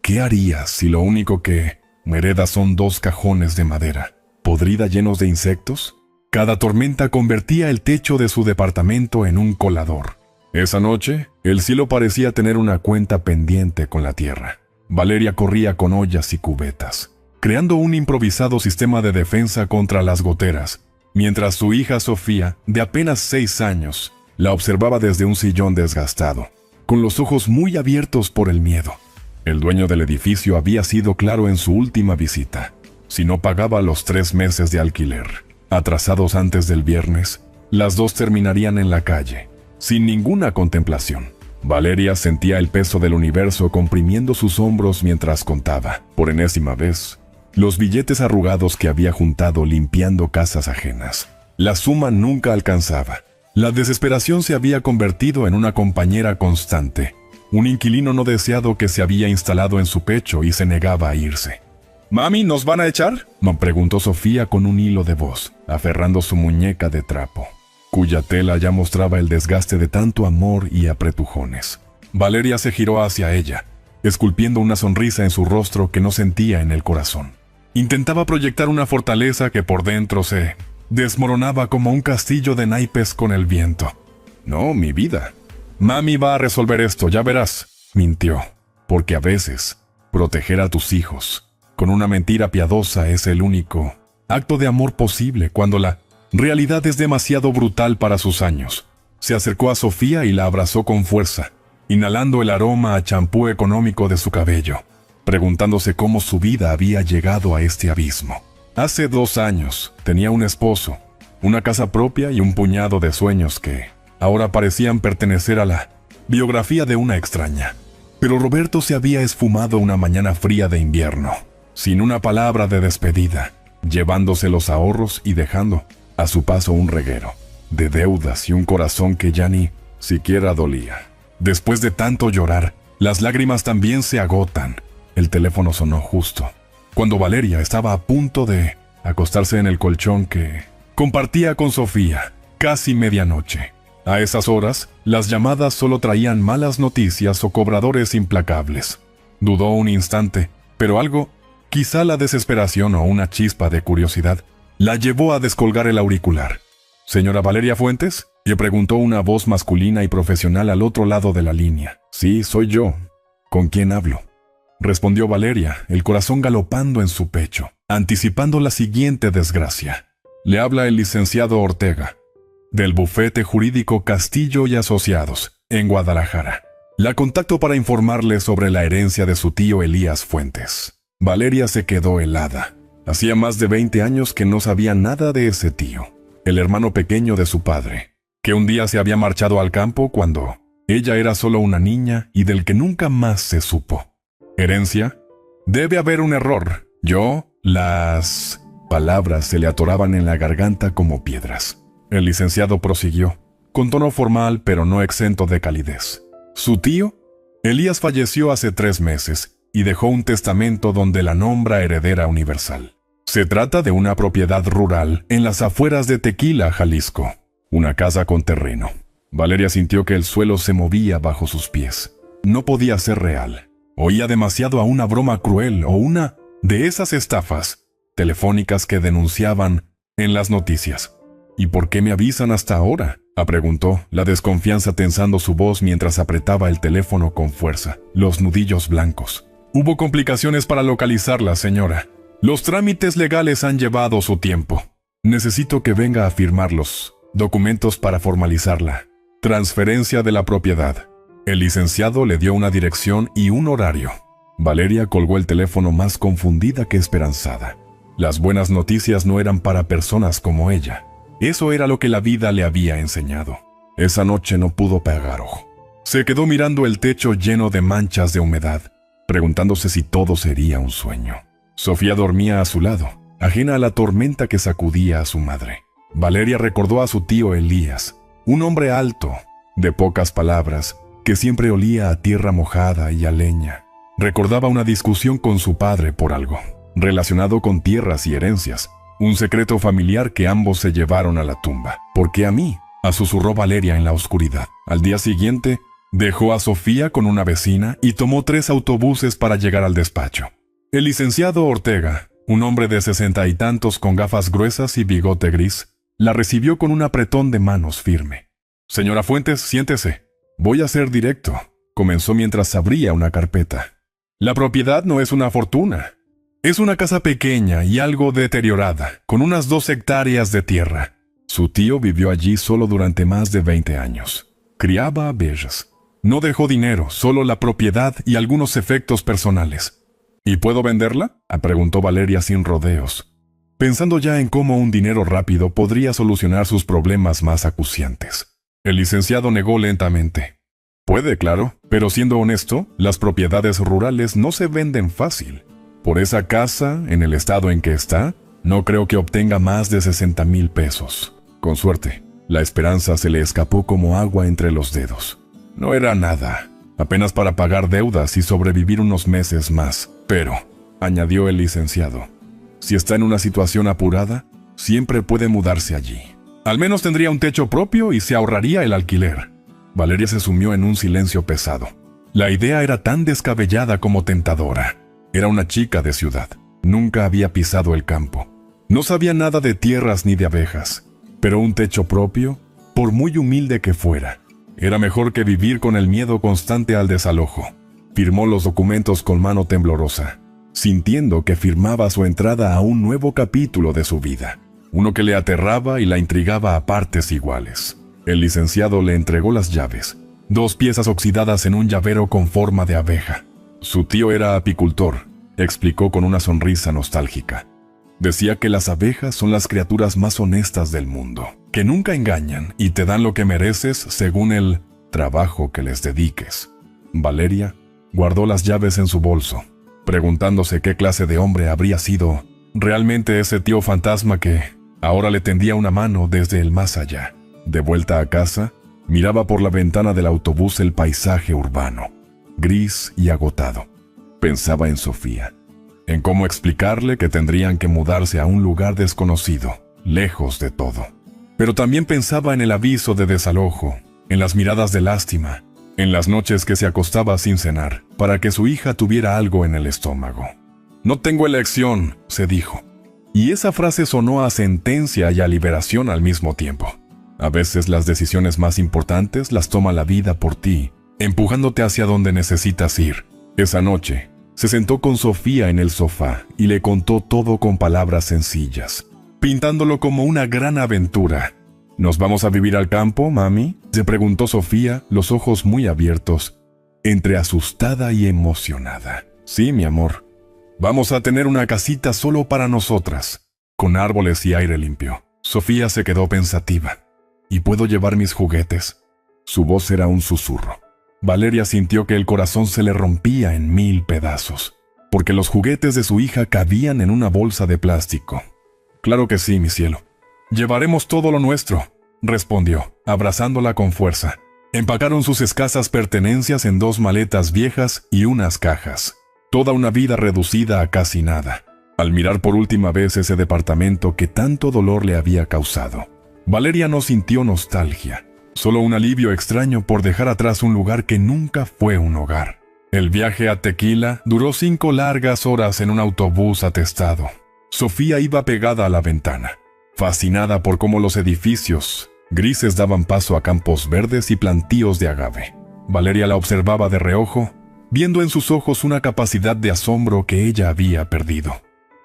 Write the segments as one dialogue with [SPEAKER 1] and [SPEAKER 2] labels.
[SPEAKER 1] ¿Qué harías si lo único que heredas son 2 cajones de madera, podrida llenos de insectos? Cada tormenta convertía el techo de su departamento en un colador. Esa noche, el cielo parecía tener una cuenta pendiente con la tierra. Valeria corría con ollas y cubetas, creando un improvisado sistema de defensa contra las goteras, mientras su hija Sofía, de apenas 6 años, la observaba desde un sillón desgastado, con los ojos muy abiertos por el miedo. El dueño del edificio había sido claro en su última visita. Si no pagaba los 3 meses de alquiler, atrasados antes del viernes, las 2 terminarían en la calle, sin ninguna contemplación. Valeria sentía el peso del universo comprimiendo sus hombros mientras contaba, por enésima vez, los billetes arrugados que había juntado limpiando casas ajenas. La suma nunca alcanzaba. La desesperación se había convertido en una compañera constante, un inquilino no deseado que se había instalado en su pecho y se negaba a irse. «¿Mami, nos van a echar?», me preguntó Sofía con un hilo de voz, aferrando su muñeca de trapo, cuya tela ya mostraba el desgaste de tanto amor y apretujones. Valeria se giró hacia ella, esculpiendo una sonrisa en su rostro que no sentía en el corazón. Intentaba proyectar una fortaleza que por dentro se desmoronaba como un castillo de naipes con el viento. «No, mi vida. Mami va a resolver esto, ya verás», mintió, porque a veces proteger a tus hijos con una mentira piadosa es el único acto de amor posible cuando la realidad es demasiado brutal para sus años. Se acercó a Sofía y la abrazó con fuerza, inhalando el aroma a champú económico de su cabello, preguntándose cómo su vida había llegado a este abismo. Hace 2 años tenía un esposo, una casa propia y un puñado de sueños que ahora parecían pertenecer a la biografía de una extraña. Pero Roberto se había esfumado una mañana fría de invierno, sin una palabra de despedida, llevándose los ahorros y dejando a su paso un reguero de deudas y un corazón que ya ni siquiera dolía. Después de tanto llorar, las lágrimas también se agotan. El teléfono sonó justo cuando Valeria estaba a punto de acostarse en el colchón que compartía con Sofía, casi medianoche. A esas horas, las llamadas solo traían malas noticias o cobradores implacables. Dudó un instante, pero algo, quizá la desesperación o una chispa de curiosidad, la llevó a descolgar el auricular. «¿Señora Valeria Fuentes?», le preguntó una voz masculina y profesional al otro lado de la línea. «Sí, soy yo. ¿Con quién hablo?», respondió Valeria, el corazón galopando en su pecho, anticipando la siguiente desgracia. «Le habla el licenciado Ortega, del bufete jurídico Castillo y Asociados, en Guadalajara. La contacto para informarle sobre la herencia de su tío Elías Fuentes». Valeria se quedó helada. Hacía más de 20 años que no sabía nada de ese tío, el hermano pequeño de su padre, que un día se había marchado al campo cuando ella era solo una niña y del que nunca más se supo. «¿Herencia? Debe haber un error. Las palabras se le atoraban en la garganta como piedras. El licenciado prosiguió, con tono formal pero no exento de calidez. «Su tío, Elías, falleció hace 3 meses y dejó un testamento donde la nombra heredera universal. Se trata de una propiedad rural en las afueras de Tequila, Jalisco. Una casa con terreno». Valeria sintió que el suelo se movía bajo sus pies. No podía ser real. Oía demasiado a una broma cruel o una de esas estafas telefónicas que denunciaban en las noticias. «¿Y por qué me avisan hasta ahora?», preguntó, la desconfianza tensando su voz mientras apretaba el teléfono con fuerza, los nudillos blancos. «Hubo complicaciones para localizarla, señora. Los trámites legales han llevado su tiempo. Necesito que venga a firmar los documentos para formalizar la transferencia de la propiedad». El licenciado le dio una dirección y un horario. Valeria colgó el teléfono más confundida que esperanzada. Las buenas noticias no eran para personas como ella. Eso era lo que la vida le había enseñado. Esa noche no pudo pegar ojo. Se quedó mirando el techo lleno de manchas de humedad, preguntándose si todo sería un sueño. Sofía dormía a su lado, ajena a la tormenta que sacudía a su madre. Valeria recordó a su tío Elías, un hombre alto, de pocas palabras, que siempre olía a tierra mojada y a leña. Recordaba una discusión con su padre por algo relacionado con tierras y herencias, un secreto familiar que ambos se llevaron a la tumba. «¿Por qué a mí?», susurró Valeria en la oscuridad. Al día siguiente, Dejó a Sofía con una vecina y tomó 3 autobuses para llegar al despacho. El licenciado Ortega, un hombre de 60 y tantos con gafas gruesas y bigote gris, la recibió con un apretón de manos firme. «Señora Fuentes, siéntese. Voy a ser directo», comenzó mientras abría una carpeta. «La propiedad no es una fortuna. Es una casa pequeña y algo deteriorada, con unas 2 hectáreas de tierra. Su tío vivió allí solo durante más de 20 años. Criaba abejas. No dejó dinero, solo la propiedad y algunos efectos personales». «¿Y puedo venderla?», preguntó Valeria sin rodeos, pensando ya en cómo un dinero rápido podría solucionar sus problemas más acuciantes. El licenciado negó lentamente. «Puede, claro, pero siendo honesto, las propiedades rurales no se venden fácil. Por esa casa, en el estado en que está, no creo que obtenga más de 60,000 pesos. Con suerte». La esperanza se le escapó como agua entre los dedos. No era nada, apenas para pagar deudas y sobrevivir unos meses más. «Pero», añadió el licenciado, «si está en una situación apurada, siempre puede mudarse allí. Al menos tendría un techo propio y se ahorraría el alquiler». Valeria se sumió en un silencio pesado. La idea era tan descabellada como tentadora. Era una chica de ciudad. Nunca había pisado el campo. No sabía nada de tierras ni de abejas. Pero un techo propio, por muy humilde que fuera, era mejor que vivir con el miedo constante al desalojo. Firmó los documentos con mano temblorosa, sintiendo que firmaba su entrada a un nuevo capítulo de su vida, uno que le aterraba y la intrigaba a partes iguales. El licenciado le entregó las llaves, 2 piezas oxidadas en un llavero con forma de abeja. Su tío era apicultor, explicó con una sonrisa nostálgica. Decía que las abejas son las criaturas más honestas del mundo, que nunca engañan y te dan lo que mereces según el trabajo que les dediques. Valeria guardó las llaves en su bolso, preguntándose qué clase de hombre habría sido realmente ese tío fantasma que ahora le tendía una mano desde el más allá. De vuelta a casa, miraba por la ventana del autobús el paisaje urbano, gris y agotado. Pensaba en Sofía, en cómo explicarle que tendrían que mudarse a un lugar desconocido, lejos de todo. Pero también pensaba en el aviso de desalojo, en las miradas de lástima, en las noches que se acostaba sin cenar, para que su hija tuviera algo en el estómago. «No tengo elección», se dijo. Y esa frase sonó a sentencia y a liberación al mismo tiempo. A veces las decisiones más importantes las toma la vida por ti, empujándote hacia donde necesitas ir. Esa noche, se sentó con Sofía en el sofá y le contó todo con palabras sencillas, pintándolo como una gran aventura. «¿Nos vamos a vivir al campo, mami?», se preguntó Sofía, los ojos muy abiertos, entre asustada y emocionada. «Sí, mi amor. Vamos a tener una casita solo para nosotras, con árboles y aire limpio». Sofía se quedó pensativa. «¿Y puedo llevar mis juguetes?». Su voz era un susurro. Valeria sintió que el corazón se le rompía en 1000 pedazos, porque los juguetes de su hija cabían en una bolsa de plástico. «Claro que sí, mi cielo. Llevaremos todo lo nuestro», respondió, abrazándola con fuerza. Empacaron sus escasas pertenencias en 2 maletas viejas y unas cajas. Toda una vida reducida a casi nada, al mirar por última vez ese departamento que tanto dolor le había causado. Valeria no sintió nostalgia, solo un alivio extraño por dejar atrás un lugar que nunca fue un hogar. El viaje a Tequila duró 5 largas horas en un autobús atestado. Sofía iba pegada a la ventana, fascinada por cómo los edificios grises daban paso a campos verdes y plantíos de agave. Valeria la observaba de reojo, viendo en sus ojos una capacidad de asombro que ella había perdido.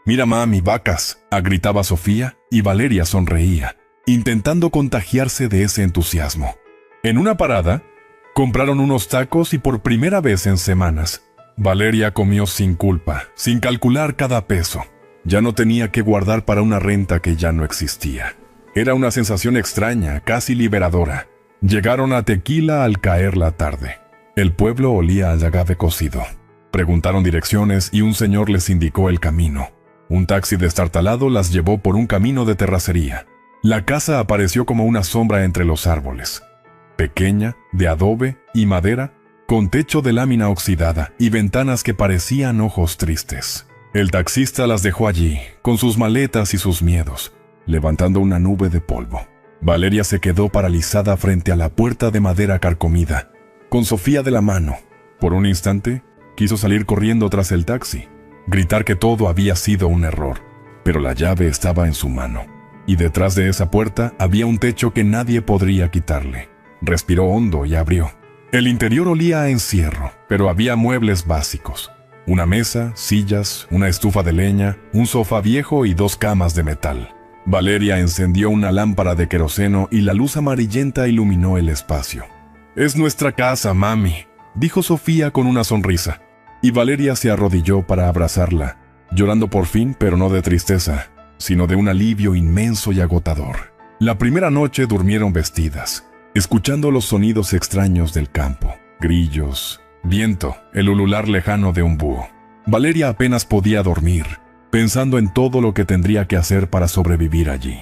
[SPEAKER 1] «Mira, mami, vacas», gritaba Sofía, y Valeria sonreía, intentando contagiarse de ese entusiasmo. En una parada, compraron unos tacos y por primera vez en semanas, Valeria comió sin culpa, sin calcular cada peso. Ya no tenía que guardar para una renta que ya no existía. Era una sensación extraña, casi liberadora. Llegaron a Tequila al caer la tarde. El pueblo olía a agave cocido. Preguntaron direcciones y un señor les indicó el camino. Un taxi destartalado las llevó por un camino de terracería. La casa apareció como una sombra entre los árboles. Pequeña, de adobe y madera, con techo de lámina oxidada y ventanas que parecían ojos tristes. El taxista las dejó allí, con sus maletas y sus miedos, levantando una nube de polvo. Valeria se quedó paralizada frente a la puerta de madera carcomida, con Sofía de la mano. Por un instante, quiso salir corriendo tras el taxi, gritar que todo había sido un error, pero la llave estaba en su mano, y detrás de esa puerta había un techo que nadie podría quitarle. Respiró hondo y abrió. El interior olía a encierro, pero había muebles básicos. Una mesa, sillas, una estufa de leña, un sofá viejo y 2 camas de metal. Valeria encendió una lámpara de queroseno y la luz amarillenta iluminó el espacio. «Es nuestra casa, mami», dijo Sofía con una sonrisa. Y Valeria se arrodilló para abrazarla, llorando por fin, pero no de tristeza, sino de un alivio inmenso y agotador. La primera noche durmieron vestidas, escuchando los sonidos extraños del campo, grillos, viento, el ulular lejano de un búho. Valeria apenas podía dormir, pensando en todo lo que tendría que hacer para sobrevivir allí.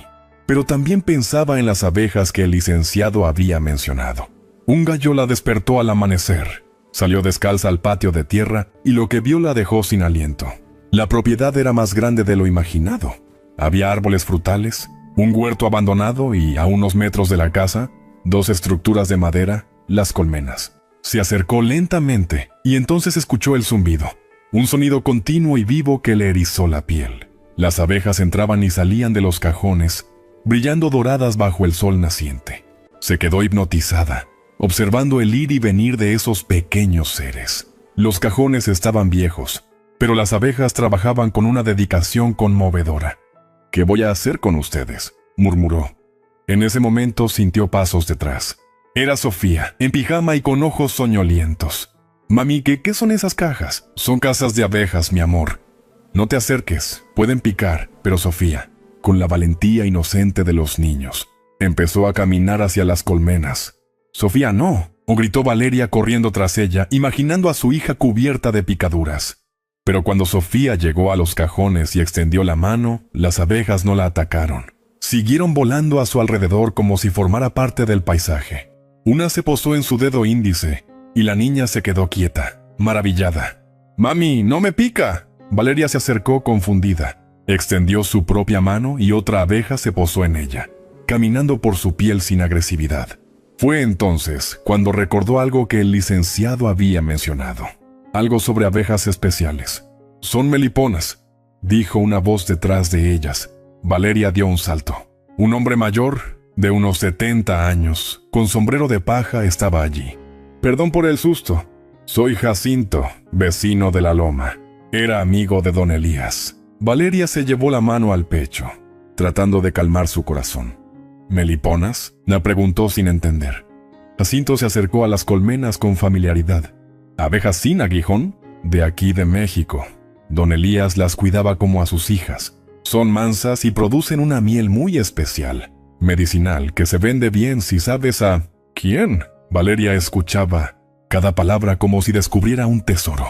[SPEAKER 1] Pero también pensaba en las abejas que el licenciado había mencionado. Un gallo la despertó al amanecer. Salió descalza al patio de tierra y lo que vio la dejó sin aliento. La propiedad era más grande de lo imaginado. Había árboles frutales, un huerto abandonado y, a unos metros de la casa, 2 estructuras de madera, las colmenas. Se acercó lentamente y entonces escuchó el zumbido, un sonido continuo y vivo que le erizó la piel. Las abejas entraban y salían de los cajones, brillando doradas bajo el sol naciente. Se quedó hipnotizada, observando el ir y venir de esos pequeños seres. Los cajones estaban viejos, pero las abejas trabajaban con una dedicación conmovedora. «¿Qué voy a hacer con ustedes?», murmuró. En ese momento sintió pasos detrás. Era Sofía, en pijama y con ojos soñolientos. «Mami, ¿qué son esas cajas?». «Son casas de abejas, mi amor. No te acerques, pueden picar». Pero Sofía, con la valentía inocente de los niños, empezó a caminar hacia las colmenas. «Sofía, no», gritó Valeria corriendo tras ella, imaginando a su hija cubierta de picaduras. Pero cuando Sofía llegó a los cajones y extendió la mano, las abejas no la atacaron. Siguieron volando a su alrededor como si formara parte del paisaje. Una se posó en su dedo índice y la niña se quedó quieta, maravillada. «Mami, no me pica». Valeria se acercó confundida. Extendió su propia mano y otra abeja se posó en ella, caminando por su piel sin agresividad. Fue entonces cuando recordó algo que el licenciado había mencionado. Algo sobre abejas especiales. «Son meliponas», dijo una voz detrás de ellas. Valeria dio un salto. Un hombre mayor, de unos 70 años, con sombrero de paja, estaba allí. «Perdón por el susto. Soy Jacinto, vecino de la loma». Era amigo de don Elías. Valeria se llevó la mano al pecho, tratando de calmar su corazón. «¿Meliponas?», la preguntó sin entender. Jacinto se acercó a las colmenas con familiaridad. «¿Abejas sin aguijón?». «De aquí de México. Don Elías las cuidaba como a sus hijas. Son mansas y producen una miel muy especial, medicinal, que se vende bien si sabes a...». «¿Quién?». Valeria escuchaba cada palabra como si descubriera un tesoro.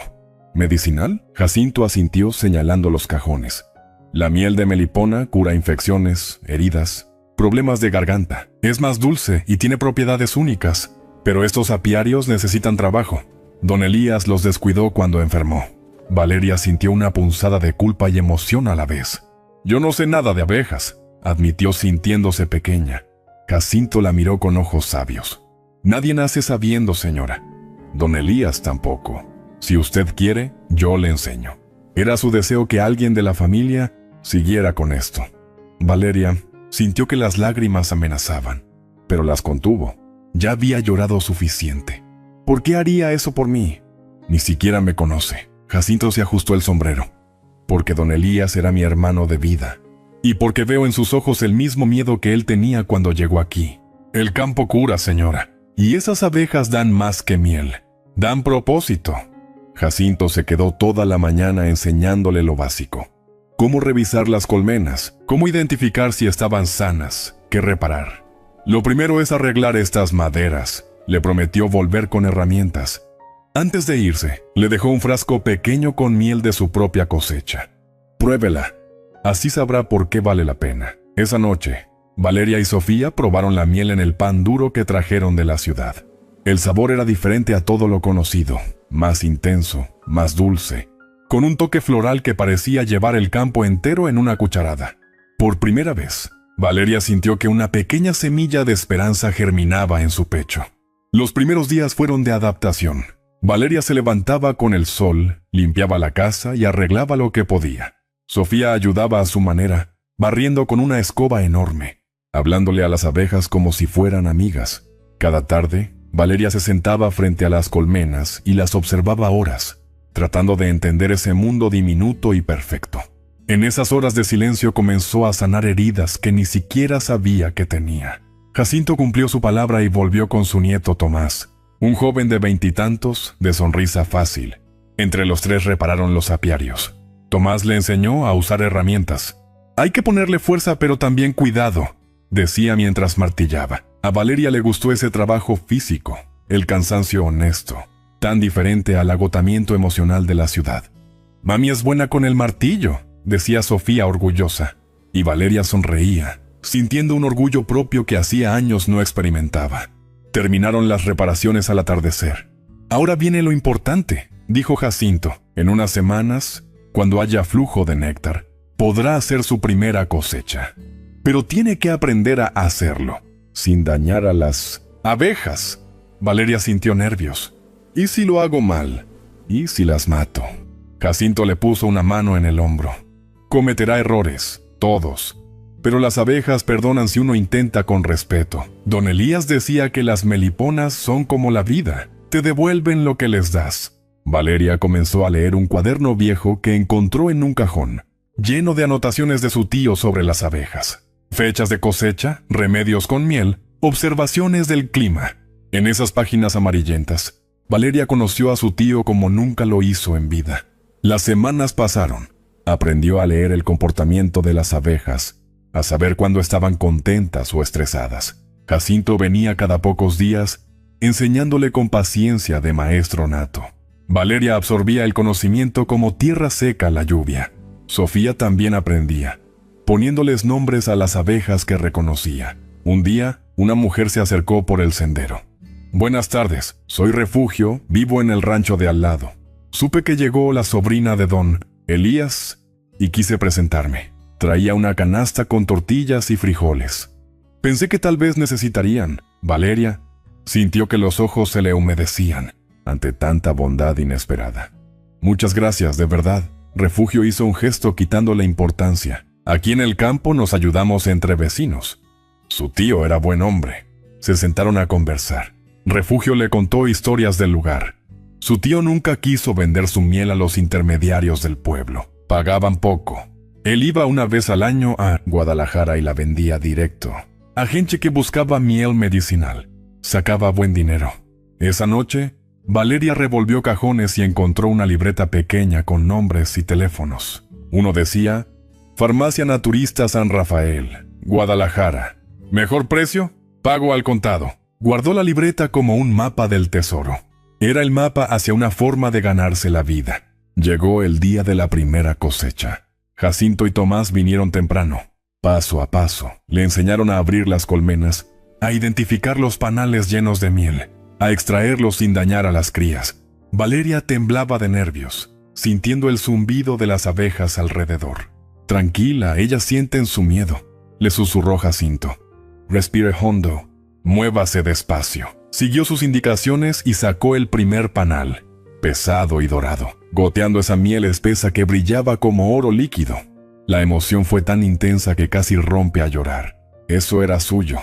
[SPEAKER 1] «¿Medicinal?». Jacinto asintió señalando los cajones. «La miel de melipona cura infecciones, heridas, problemas de garganta. Es más dulce y tiene propiedades únicas, pero estos apiarios necesitan trabajo. Don Elías los descuidó cuando enfermó». Valeria sintió una punzada de culpa y emoción a la vez. «Yo no sé nada de abejas», admitió sintiéndose pequeña. Jacinto la miró con ojos sabios. «Nadie nace sabiendo, señora. Don Elías tampoco. Si usted quiere, yo le enseño». Era su deseo que alguien de la familia siguiera con esto. Valeria sintió que las lágrimas amenazaban, pero las contuvo. Ya había llorado suficiente. «¿Por qué haría eso por mí? Ni siquiera me conoce». Jacinto se ajustó el sombrero. «Porque don Elías era mi hermano de vida. Y porque veo en sus ojos el mismo miedo que él tenía cuando llegó aquí. El campo cura, señora. Y esas abejas dan más que miel. Dan propósito». Jacinto se quedó toda la mañana enseñándole lo básico. Cómo revisar las colmenas, cómo identificar si estaban sanas, qué reparar. «Lo primero es arreglar estas maderas», le prometió volver con herramientas. Antes de irse, le dejó un frasco pequeño con miel de su propia cosecha. «Pruébela, así sabrá por qué vale la pena». Esa noche, Valeria y Sofía probaron la miel en el pan duro que trajeron de la ciudad. El sabor era diferente a todo lo conocido, más intenso, más dulce, con un toque floral que parecía llevar el campo entero en una cucharada. Por primera vez, Valeria sintió que una pequeña semilla de esperanza germinaba en su pecho. Los primeros días fueron de adaptación. Valeria se levantaba con el sol, limpiaba la casa y arreglaba lo que podía. Sofía ayudaba a su manera, barriendo con una escoba enorme, hablándole a las abejas como si fueran amigas. Cada tarde, Valeria se sentaba frente a las colmenas y las observaba horas, tratando de entender ese mundo diminuto y perfecto. En esas horas de silencio comenzó a sanar heridas que ni siquiera sabía que tenía. Jacinto cumplió su palabra y volvió con su nieto Tomás, un joven de 20 y tantos, de sonrisa fácil. Entre los tres repararon los apiarios. Tomás le enseñó a usar herramientas. Hay que ponerle fuerza pero también cuidado, decía mientras martillaba. A Valeria le gustó ese trabajo físico, el cansancio honesto, tan diferente al agotamiento emocional de la ciudad. Mami es buena con el martillo, decía Sofía orgullosa, y Valeria sonreía, sintiendo un orgullo propio que hacía años no experimentaba. Terminaron las reparaciones al atardecer. Ahora viene lo importante, dijo Jacinto. En unas semanas, cuando haya flujo de néctar, podrá hacer su primera cosecha. Pero tiene que aprender a hacerlo, sin dañar a las abejas. Valeria sintió nervios. ¿Y si lo hago mal? ¿Y si las mato? Jacinto le puso una mano en el hombro. Cometerá errores, todos. Pero las abejas perdonan si uno intenta con respeto. Don Elías decía que las meliponas son como la vida, te devuelven lo que les das. Valeria comenzó a leer un cuaderno viejo que encontró en un cajón, lleno de anotaciones de su tío sobre las abejas. Fechas de cosecha, remedios con miel, observaciones del clima. En esas páginas amarillentas, Valeria conoció a su tío como nunca lo hizo en vida. Las semanas pasaron. Aprendió a leer el comportamiento de las abejas, a saber cuándo estaban contentas o estresadas. Jacinto venía cada pocos días, enseñándole con paciencia de maestro nato. Valeria absorbía el conocimiento como tierra seca la lluvia. Sofía también aprendía, poniéndoles nombres a las abejas que reconocía. Un día, una mujer se acercó por el sendero. Buenas tardes, soy Refugio, vivo en el rancho de al lado. Supe que llegó la sobrina de don Elías y quise presentarme. Traía una canasta con tortillas y frijoles. Pensé que tal vez necesitarían. Valeria sintió que los ojos se le humedecían ante tanta bondad inesperada. Muchas gracias, de verdad. Refugio hizo un gesto quitándole importancia. Aquí en el campo nos ayudamos entre vecinos. Su tío era buen hombre. Se sentaron a conversar. Refugio le contó historias del lugar. Su tío nunca quiso vender su miel a los intermediarios del pueblo. Pagaban poco. Él iba una vez al año a Guadalajara y la vendía directo a gente que buscaba miel medicinal. Sacaba buen dinero. Esa noche, Valeria revolvió cajones y encontró una libreta pequeña con nombres y teléfonos. Uno decía, Farmacia Naturista San Rafael, Guadalajara. ¿Mejor precio? Pago al contado. Guardó la libreta como un mapa del tesoro. Era el mapa hacia una forma de ganarse la vida. Llegó el día de la primera cosecha. Jacinto y Tomás vinieron temprano. Paso a paso, le enseñaron a abrir las colmenas, a identificar los panales llenos de miel, a extraerlos sin dañar a las crías. Valeria temblaba de nervios, sintiendo el zumbido de las abejas alrededor. Tranquila, ellas sienten su miedo, le susurró Jacinto. Respire hondo, muévase despacio. Siguió sus indicaciones y sacó el primer panal, pesado y dorado, goteando esa miel espesa que brillaba como oro líquido. La emoción fue tan intensa que casi rompe a llorar. Eso era suyo.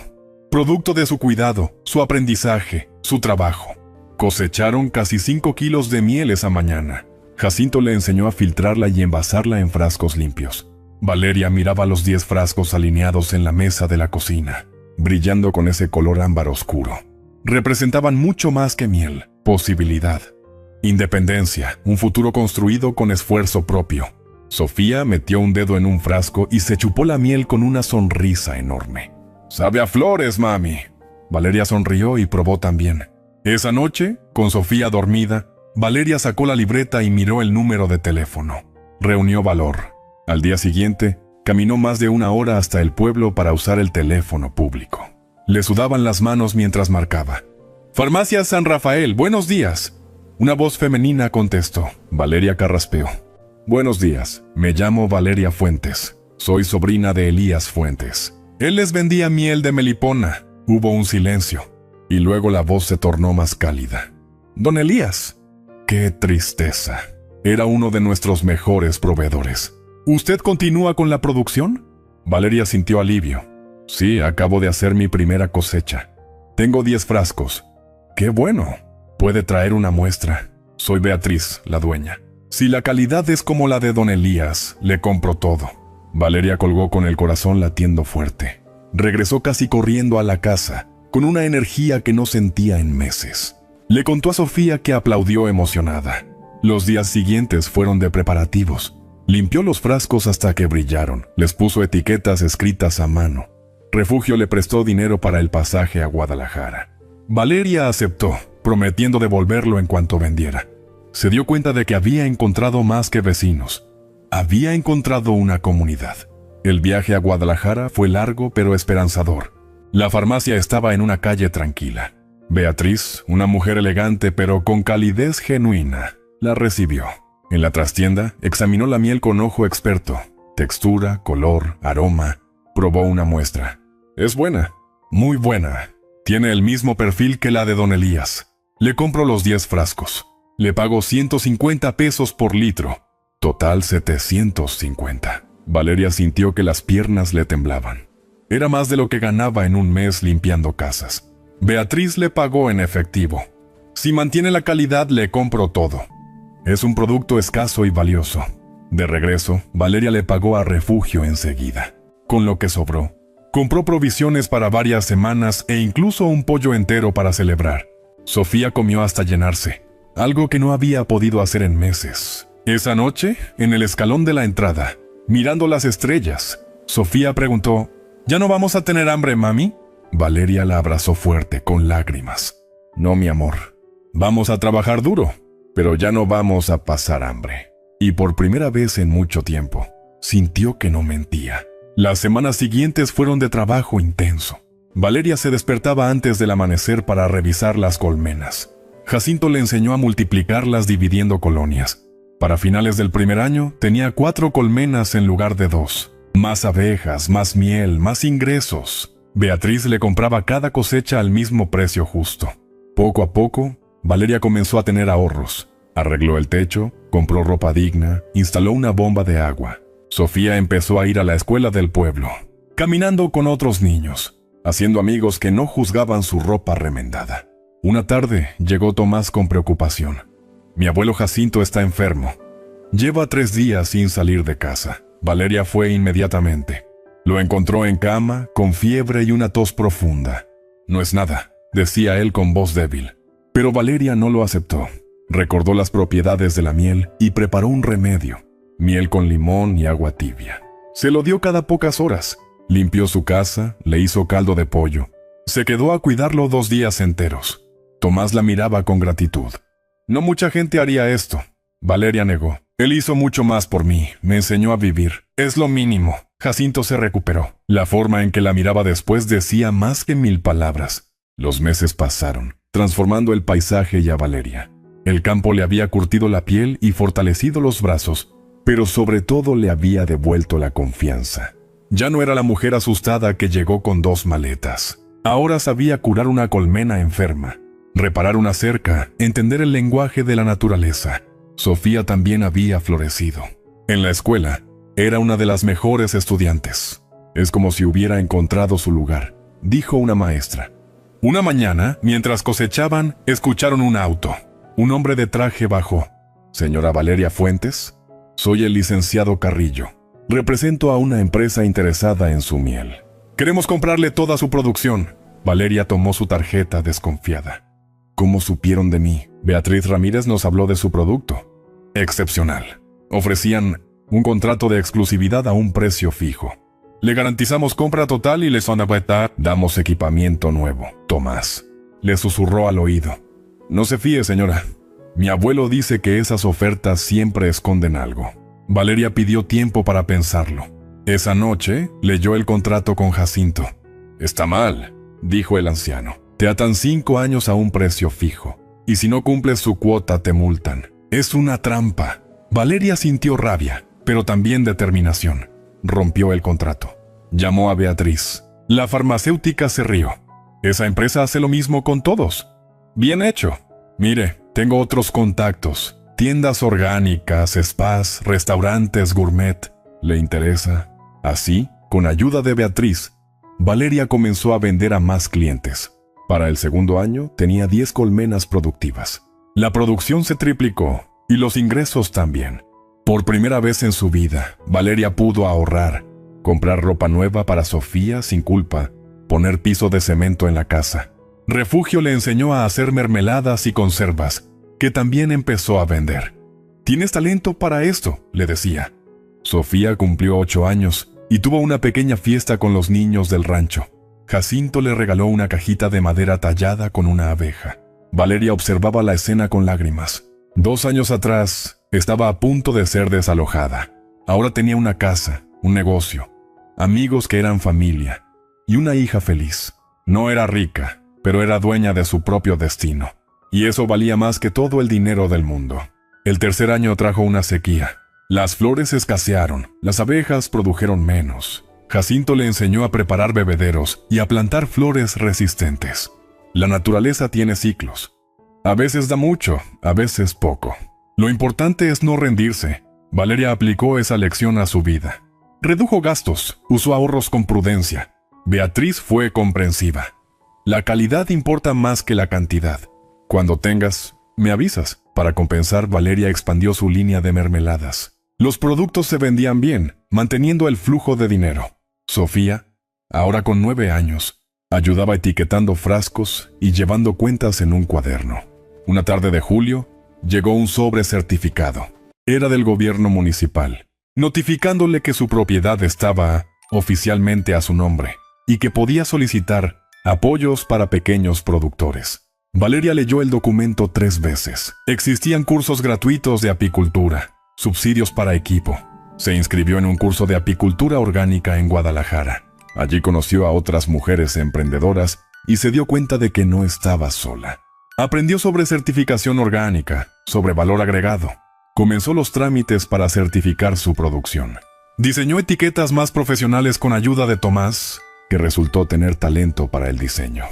[SPEAKER 1] Producto de su cuidado, su aprendizaje, su trabajo. Cosecharon casi 5 kilos de miel esa mañana. Jacinto le enseñó a filtrarla y envasarla en frascos limpios. Valeria miraba los 10 frascos alineados en la mesa de la cocina, brillando con ese color ámbar oscuro. Representaban mucho más que miel, posibilidad, independencia, un futuro construido con esfuerzo propio. Sofía metió un dedo en un frasco y se chupó la miel con una sonrisa enorme. «Sabe a flores, mami». Valeria sonrió y probó también. Esa noche, con Sofía dormida, Valeria sacó la libreta y miró el número de teléfono. Reunió valor. Al día siguiente, caminó más de 1 hora hasta el pueblo para usar el teléfono público. Le sudaban las manos mientras marcaba. «Farmacia San Rafael, buenos días». Una voz femenina contestó. Valeria carraspeó. «Buenos días, me llamo Valeria Fuentes. Soy sobrina de Elías Fuentes. Él les vendía miel de melipona». Hubo un silencio. y luego la voz se tornó más cálida. «Don Elías». «Qué tristeza. Era uno de nuestros mejores proveedores. ¿Usted continúa con la producción?» Valeria sintió alivio. «Sí, acabo de hacer mi primera cosecha. Tengo 10 frascos». «Qué bueno. Puede traer una muestra. Soy Beatriz, la dueña. Si la calidad es como la de don Elías, le compro todo». Valeria colgó con el corazón latiendo fuerte. Regresó casi corriendo a la casa, con una energía que no sentía en meses. Le contó a Sofía, que aplaudió emocionada. Los días siguientes fueron de preparativos. Limpió los frascos hasta que brillaron. Les puso etiquetas escritas a mano. Refugio le prestó dinero para el pasaje a Guadalajara. Valeria aceptó, prometiendo devolverlo en cuanto vendiera. Se dio cuenta de que había encontrado más que vecinos. Había encontrado una comunidad. El viaje a Guadalajara fue largo pero esperanzador. La farmacia estaba en una calle tranquila. Beatriz, una mujer elegante pero con calidez genuina, la recibió. En la trastienda, examinó la miel con ojo experto. Textura, color, aroma. Probó una muestra. «Es buena, muy buena. Tiene el mismo perfil que la de don Elías. Le compro los 10 frascos. Le pago 150 pesos por litro. Total 750. Valeria sintió que las piernas le temblaban. Era más de lo que ganaba en un mes limpiando casas. Beatriz le pagó en efectivo. «Si mantiene la calidad, le compro todo. Es un producto escaso y valioso». De regreso, Valeria le pagó a Refugio enseguida. Con lo que sobró, compró provisiones para varias semanas e incluso un pollo entero para celebrar. Sofía comió hasta llenarse, algo que no había podido hacer en meses. Esa noche, en el escalón de la entrada, mirando las estrellas, Sofía preguntó: «¿Ya no vamos a tener hambre, mami?» Valeria la abrazó fuerte, con lágrimas. «No, mi amor. Vamos a trabajar duro, pero ya no vamos a pasar hambre». Y por primera vez en mucho tiempo, sintió que no mentía. Las semanas siguientes fueron de trabajo intenso. Valeria se despertaba antes del amanecer para revisar las colmenas. Jacinto le enseñó a multiplicarlas dividiendo colonias. Para finales del primer año, tenía 4 colmenas en lugar de 2. Más abejas, más miel, más ingresos. Beatriz le compraba cada cosecha al mismo precio justo. Poco a poco, Valeria comenzó a tener ahorros. Arregló el techo, compró ropa digna, instaló una bomba de agua. Sofía empezó a ir a la escuela del pueblo, caminando con otros niños, haciendo amigos que no juzgaban su ropa remendada. Una tarde llegó Tomás con preocupación. «Mi abuelo Jacinto está enfermo. Lleva 3 días sin salir de casa». Valeria fue inmediatamente. Lo encontró en cama, con fiebre y una tos profunda. «No es nada», decía él con voz débil. Pero Valeria no lo aceptó. Recordó las propiedades de la miel y preparó un remedio. Miel con limón y agua tibia. Se lo dio cada pocas horas. Limpió su casa, le hizo caldo de pollo. Se quedó a cuidarlo 2 días enteros. Tomás la miraba con gratitud. «No mucha gente haría esto». Valeria negó. «Él hizo mucho más por mí, me enseñó a vivir. Es lo mínimo». Jacinto se recuperó. La forma en que la miraba después decía más que 1000 palabras. Los meses pasaron, transformando el paisaje y a Valeria. El campo le había curtido la piel y fortalecido los brazos, pero sobre todo le había devuelto la confianza. Ya no era la mujer asustada que llegó con 2 maletas. Ahora sabía curar una colmena enferma, reparar una cerca, entender el lenguaje de la naturaleza. Sofía también había florecido. En la escuela, era una de las mejores estudiantes. «Es como si hubiera encontrado su lugar», dijo una maestra. Una mañana, mientras cosechaban, escucharon un auto. Un hombre de traje bajó. «¿Señora Valeria Fuentes?» «Soy el licenciado Carrillo. Represento a una empresa interesada en su miel. Queremos comprarle toda su producción». Valeria tomó su tarjeta desconfiada. «¿Cómo supieron de mí?» «Beatriz Ramírez nos habló de su producto». «Excepcional. Ofrecían un contrato de exclusividad a un precio fijo. Le garantizamos compra total y les damos equipamiento nuevo». Tomás le susurró al oído. «No se fíe, señora. Mi abuelo dice que esas ofertas siempre esconden algo». Valeria pidió tiempo para pensarlo. Esa noche leyó el contrato con Jacinto. «Está mal», dijo el anciano. «Te atan 5 años a un precio fijo, y si no cumples su cuota te multan. Es una trampa». Valeria sintió rabia, pero también determinación. Rompió el contrato. Llamó a Beatriz. La farmacéutica se rió. Esa empresa hace lo mismo con todos. Bien hecho. Mire, tengo otros contactos. Tiendas orgánicas, spas, restaurantes gourmet. ¿Le interesa? Así, con ayuda de Beatriz, Valeria comenzó a vender a más clientes. Para el segundo año tenía 10 colmenas productivas. La producción se triplicó y los ingresos también. Por primera vez en su vida, Valeria pudo ahorrar, comprar ropa nueva para Sofía sin culpa, poner piso de cemento en la casa. Refugio le enseñó a hacer mermeladas y conservas, que también empezó a vender. «Tienes talento para esto», le decía. Sofía cumplió 8 años y tuvo una pequeña fiesta con los niños del rancho. Jacinto le regaló una cajita de madera tallada con una abeja. Valeria observaba la escena con lágrimas. 2 años atrás, estaba a punto de ser desalojada. Ahora tenía una casa, un negocio, amigos que eran familia y una hija feliz. No era rica, pero era dueña de su propio destino. Y eso valía más que todo el dinero del mundo. El tercer año trajo una sequía. Las flores escasearon, las abejas produjeron menos. Jacinto le enseñó a preparar bebederos y a plantar flores resistentes. La naturaleza tiene ciclos. A veces da mucho, a veces poco. Lo importante es no rendirse. Valeria aplicó esa lección a su vida. Redujo gastos, usó ahorros con prudencia. Beatriz fue comprensiva. La calidad importa más que la cantidad. Cuando tengas, me avisas. Para compensar, Valeria expandió su línea de mermeladas. Los productos se vendían bien, manteniendo el flujo de dinero. Sofía, ahora con 9 años, ayudaba etiquetando frascos y llevando cuentas en un cuaderno. Una tarde de julio, llegó un sobre certificado. Era del gobierno municipal, notificándole que su propiedad estaba oficialmente a su nombre y que podía solicitar apoyos para pequeños productores. Valeria leyó el documento 3 veces. Existían cursos gratuitos de apicultura, subsidios para equipo. Se inscribió en un curso de apicultura orgánica en Guadalajara. Allí conoció a otras mujeres emprendedoras y se dio cuenta de que no estaba sola. Aprendió sobre certificación orgánica, sobre valor agregado. Comenzó los trámites para certificar su producción. Diseñó etiquetas más profesionales con ayuda de Tomás, que resultó tener talento para el diseño.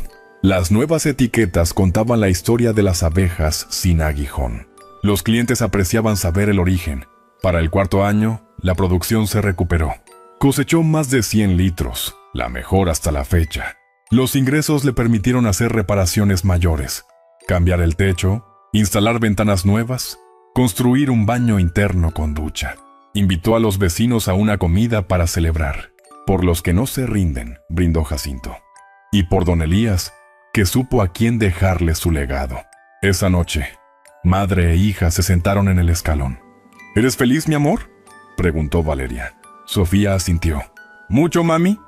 [SPEAKER 1] Las nuevas etiquetas contaban la historia de las abejas sin aguijón. Los clientes apreciaban saber el origen. Para el 4.º año, la producción se recuperó. Cosechó más de 100 litros, la mejor hasta la fecha. Los ingresos le permitieron hacer reparaciones mayores, cambiar el techo, instalar ventanas nuevas, construir un baño interno con ducha. Invitó a los vecinos a una comida para celebrar. Por los que no se rinden, brindó Jacinto. Y por don Elías, que supo a quién dejarle su legado. Esa noche, madre e hija se sentaron en el escalón. ¿Eres feliz, mi amor?, preguntó Valeria. Sofía asintió. ¿Mucho, mami?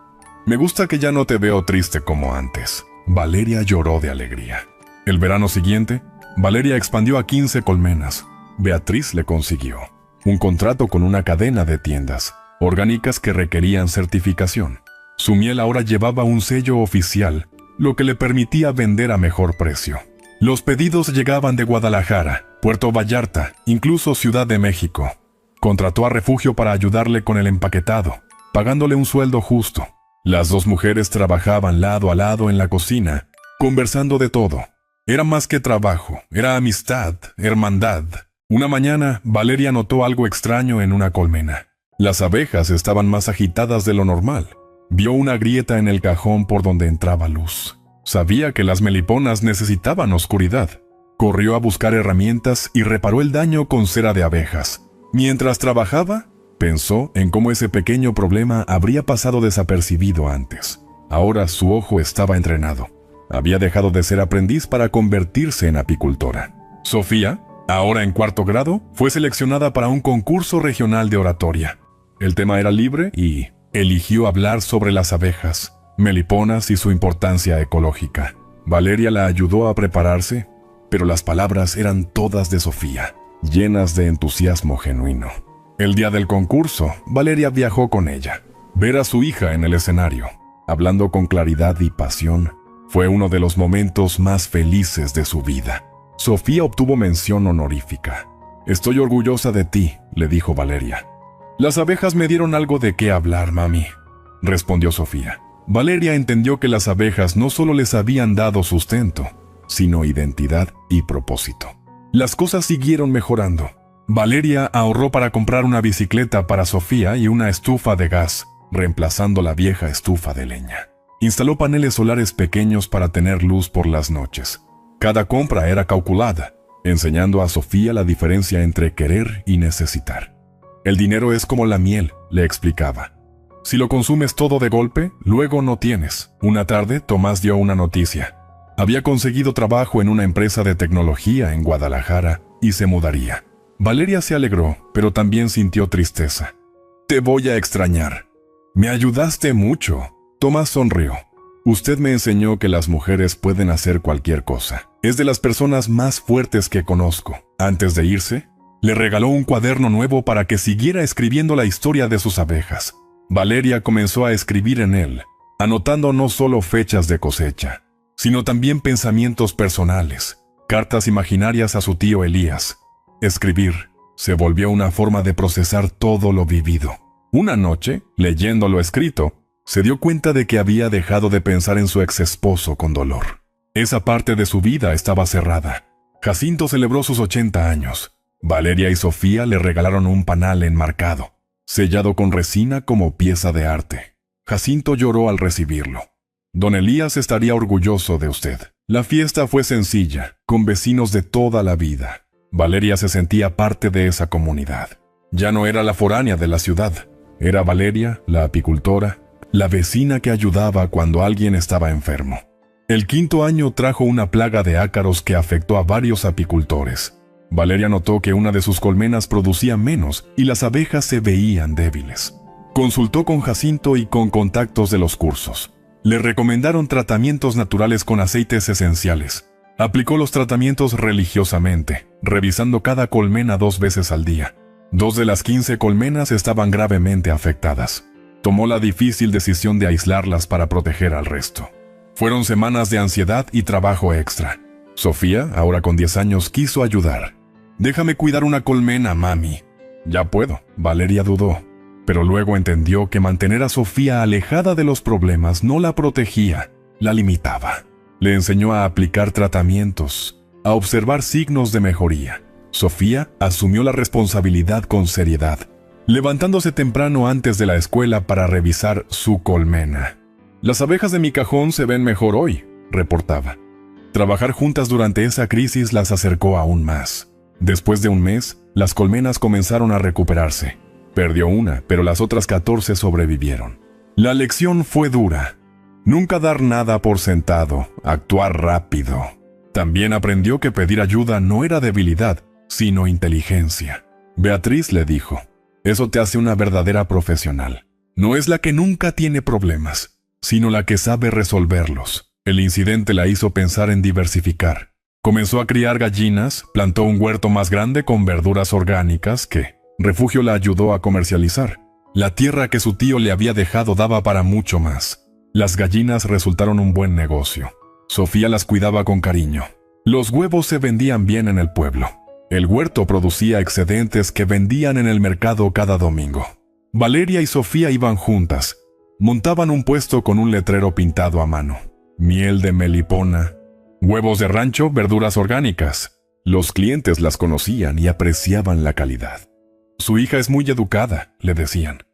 [SPEAKER 1] Me gusta que ya no te veo triste como antes. Valeria lloró de alegría. El verano siguiente, Valeria expandió a 15 colmenas. Beatriz le consiguió un contrato con una cadena de tiendas orgánicas que requerían certificación. Su miel ahora llevaba un sello oficial, lo que le permitía vender a mejor precio. Los pedidos llegaban de Guadalajara, Puerto Vallarta, incluso Ciudad de México. Contrató a Refugio para ayudarle con el empaquetado, pagándole un sueldo justo. Las 2 mujeres trabajaban lado a lado en la cocina, conversando de todo. Era más que trabajo, era amistad, hermandad. Una mañana, Valeria notó algo extraño en una colmena. Las abejas estaban más agitadas de lo normal. Vio una grieta en el cajón por donde entraba luz. Sabía que las meliponas necesitaban oscuridad. Corrió a buscar herramientas y reparó el daño con cera de abejas. Mientras trabajaba, pensó en cómo ese pequeño problema habría pasado desapercibido antes. Ahora su ojo estaba entrenado. Había dejado de ser aprendiz para convertirse en apicultora. Sofía, ahora en 4.º grado, fue seleccionada para un concurso regional de oratoria. El tema era libre y eligió hablar sobre las abejas, meliponas y su importancia ecológica. Valeria la ayudó a prepararse, pero las palabras eran todas de Sofía, llenas de entusiasmo genuino. El día del concurso, Valeria viajó con ella. Ver a su hija en el escenario, hablando con claridad y pasión, fue uno de los momentos más felices de su vida. Sofía obtuvo mención honorífica. «Estoy orgullosa de ti», le dijo Valeria. «Las abejas me dieron algo de qué hablar, mami», respondió Sofía. Valeria entendió que las abejas no solo les habían dado sustento, sino identidad y propósito. Las cosas siguieron mejorando. Valeria ahorró para comprar una bicicleta para Sofía y una estufa de gas, reemplazando la vieja estufa de leña. Instaló paneles solares pequeños para tener luz por las noches. Cada compra era calculada, enseñando a Sofía la diferencia entre querer y necesitar. El dinero es como la miel, le explicaba. Si lo consumes todo de golpe, luego no tienes. Una tarde, Tomás dio una noticia. Había conseguido trabajo en una empresa de tecnología en Guadalajara y se mudaría. Valeria se alegró, pero también sintió tristeza. «Te voy a extrañar. Me ayudaste mucho». Tomás sonrió. «Usted me enseñó que las mujeres pueden hacer cualquier cosa. Es de las personas más fuertes que conozco». Antes de irse, le regaló un cuaderno nuevo para que siguiera escribiendo la historia de sus abejas. Valeria comenzó a escribir en él, anotando no solo fechas de cosecha, sino también pensamientos personales, cartas imaginarias a su tío Elías. Escribir se volvió una forma de procesar todo lo vivido. Una noche, leyendo lo escrito, se dio cuenta de que había dejado de pensar en su ex esposo con dolor. Esa parte de su vida estaba cerrada. Jacinto celebró sus 80 años. Valeria y Sofía le regalaron un panal enmarcado, sellado con resina como pieza de arte. Jacinto lloró al recibirlo. «Don Elías estaría orgulloso de usted». La fiesta fue sencilla, con vecinos de toda la vida. Valeria se sentía parte de esa comunidad. Ya no era la foránea de la ciudad. Era Valeria, la apicultora, la vecina que ayudaba cuando alguien estaba enfermo. El 5.º año trajo una plaga de ácaros que afectó a varios apicultores. Valeria notó que una de sus colmenas producía menos y las abejas se veían débiles. Consultó con Jacinto y con contactos de los cursos. Le recomendaron tratamientos naturales con aceites esenciales. Aplicó los tratamientos religiosamente, revisando cada colmena 2 veces al día. 2 de las 15 colmenas estaban gravemente afectadas. Tomó la difícil decisión de aislarlas para proteger al resto. Fueron semanas de ansiedad y trabajo extra. Sofía, ahora con 10 años, quiso ayudar. «Déjame cuidar una colmena, mami». «Ya puedo», Valeria dudó, pero luego entendió que mantener a Sofía alejada de los problemas no la protegía, la limitaba. Le enseñó a aplicar tratamientos, a observar signos de mejoría. Sofía asumió la responsabilidad con seriedad, levantándose temprano antes de la escuela para revisar su colmena. «Las abejas de mi cajón se ven mejor hoy», reportaba. Trabajar juntas durante esa crisis las acercó aún más. Después de un mes, las colmenas comenzaron a recuperarse. Perdió una, pero las otras 14 sobrevivieron. La lección fue dura. Nunca dar nada por sentado, actuar rápido. También aprendió que pedir ayuda no era debilidad, sino inteligencia. Beatriz le dijo: «Eso te hace una verdadera profesional. No es la que nunca tiene problemas, sino la que sabe resolverlos». El incidente la hizo pensar en diversificar. Comenzó a criar gallinas, plantó un huerto más grande con verduras orgánicas que Refugio la ayudó a comercializar. La tierra que su tío le había dejado daba para mucho más. Las gallinas resultaron un buen negocio. Sofía las cuidaba con cariño. Los huevos se vendían bien en el pueblo. El huerto producía excedentes que vendían en el mercado cada domingo. Valeria y Sofía iban juntas. Montaban un puesto con un letrero pintado a mano. Miel de melipona, huevos de rancho, verduras orgánicas. Los clientes las conocían y apreciaban la calidad. «Su hija es muy educada», le decían.